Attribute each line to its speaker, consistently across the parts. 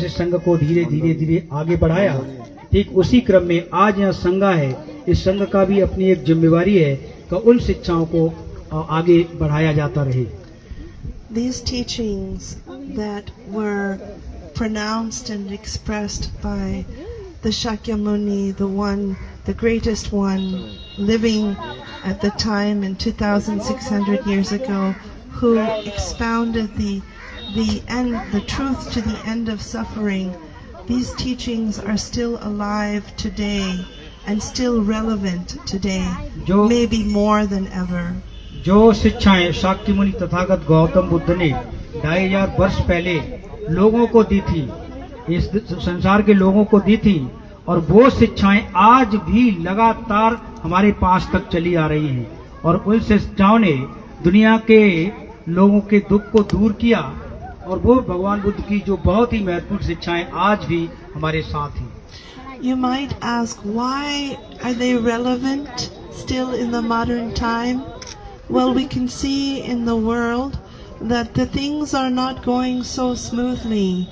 Speaker 1: से संघ को धीरे धीरे धीरे आगे बढ़ाया, ठीक उसी क्रम में आज यहाँ संघा है। इस संघ का भी अपनी एक जिम्मेवारी है कि उन शिक्षाओं को आगे बढ़ाया जाता रहे।
Speaker 2: These teachings that were pronounced and expressed by the Shakyamuni, the greatest one living at the time in 2,600 years ago, who expounded the truth to the end of suffering. These teachings are still alive today and still relevant today, maybe more than ever.
Speaker 1: जो शिक्षाएं शाक्यमुनि तथागत गौतम बुद्ध ने 2500 वर्ष पहले लोगों को दी थी, इस संसार के लोगों को दी थी, और वो शिक्षाएं आज भी लगातार हमारे पास तक चली आ रही हैं, और उन शिक्षाओं ने दुनिया के लोगों के दुख को दूर किया, और वो भगवान बुद्ध की जो बहुत ही महत्वपूर्ण शिक्षाएं आज भी हमारे साथ हैं।
Speaker 2: You might ask, why are they relevant still in the modern time? Well, we can see in the world that the things are not going so smoothly,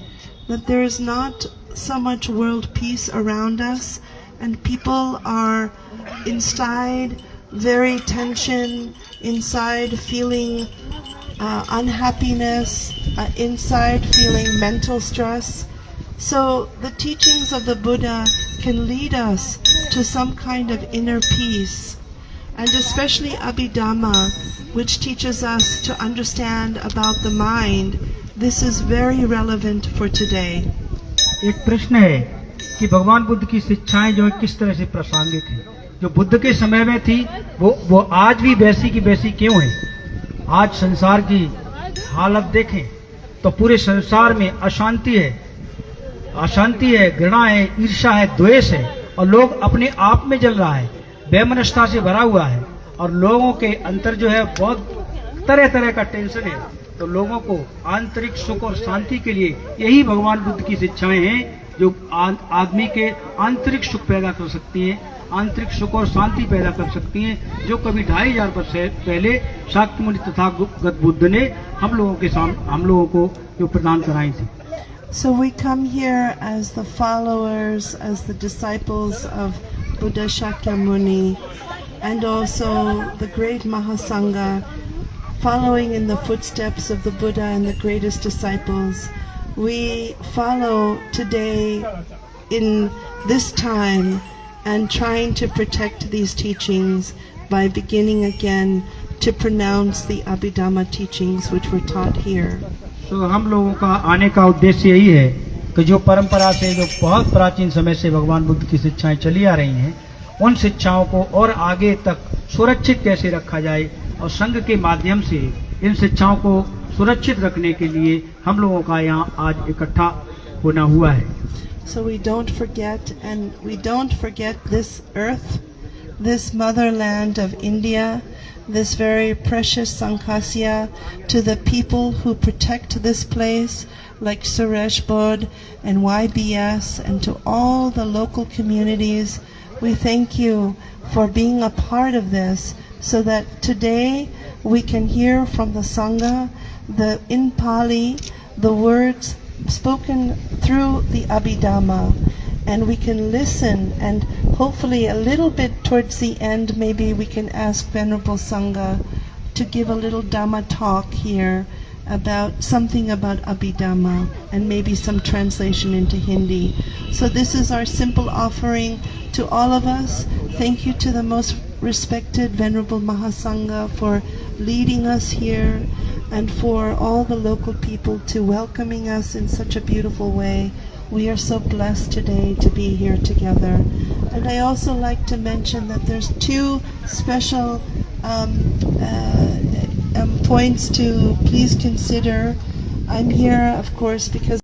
Speaker 2: that there is not so much world peace around us, and people are inside very tension, inside feeling unhappiness, inside feeling mental stress. So the teachings of the Buddha can lead us to some kind of inner peace, and especially Abhidhamma, which teaches us to understand about the mind. This is very relevant for today.
Speaker 1: एक प्रश्न है कि भगवान बुद्ध की शिक्षाएं जो किस तरह से प्रासंगिक हैं, जो बुद्ध के समय में थी वो आज भी वैसी की वैसी क्यों है। आज संसार की हालत देखें तो पूरे संसार में अशांति है, घृणा है, ईर्ष्या है, द्वेष है, और लोग अपने आप में जल रहा है, वैमनस्यता से भरा हुआ है, और लोगों के अंतर जो है बहुत तरह तरह का टेंशन है। तो लोगों को आंतरिक सुख और शांति के लिए यही भगवान बुद्ध की शिक्षाएं हैं जो आदमी के आंतरिक सुख पैदा कर सकती हैं, आंतरिक सुख और शांति पैदा कर सकती हैं, जो कभी 2500 वर्ष पहले शाक्यमुनि तथागत बुद्ध ने हम लोगों को जो प्रदान कराई थी।
Speaker 2: So we come here as the followers, as the disciples of Buddha Shakyamuni, and also the great Mahasangha, following in the footsteps of the Buddha and the greatest disciples. We follow today in this time and trying to protect these teachings by beginning again to pronounce the Abhidhamma teachings which were taught here.
Speaker 1: तो हम लोगों का आने का उद्देश्य यही है कि जो परंपरा से जो बहुत प्राचीन समय से भगवान बुद्ध की शिक्षाएं चली आ रही हैं, उन शिक्षाओं को और आगे तक सुरक्षित कैसे रखा जाए, और संघ के माध्यम से इन शिक्षाओं को सुरक्षित रखने के लिए हम लोगों का यहाँ आज इकट्ठा होना हुआ है।
Speaker 2: So we don't forget this earth, this motherland of India, this very precious Sankhasya, to the people who protect this place, like Suresh Bodh and YBS, and to all the local communities. We thank you for being a part of this, so that today we can hear from the Sangha, in Pali, the words spoken through the Abhidhamma, and we can listen, and hopefully a little bit towards the end maybe we can ask Venerable Sangha to give a little Dhamma talk here about something about Abhidhamma, and maybe some translation into Hindi. So this is our simple offering to all of us. Thank you to the most respected Venerable Mahasangha for leading us here, and for all the local people to welcoming us in such a beautiful way. We are so blessed today to be here together. And I also like to mention that there's two special points to please consider. I'm here, of course, because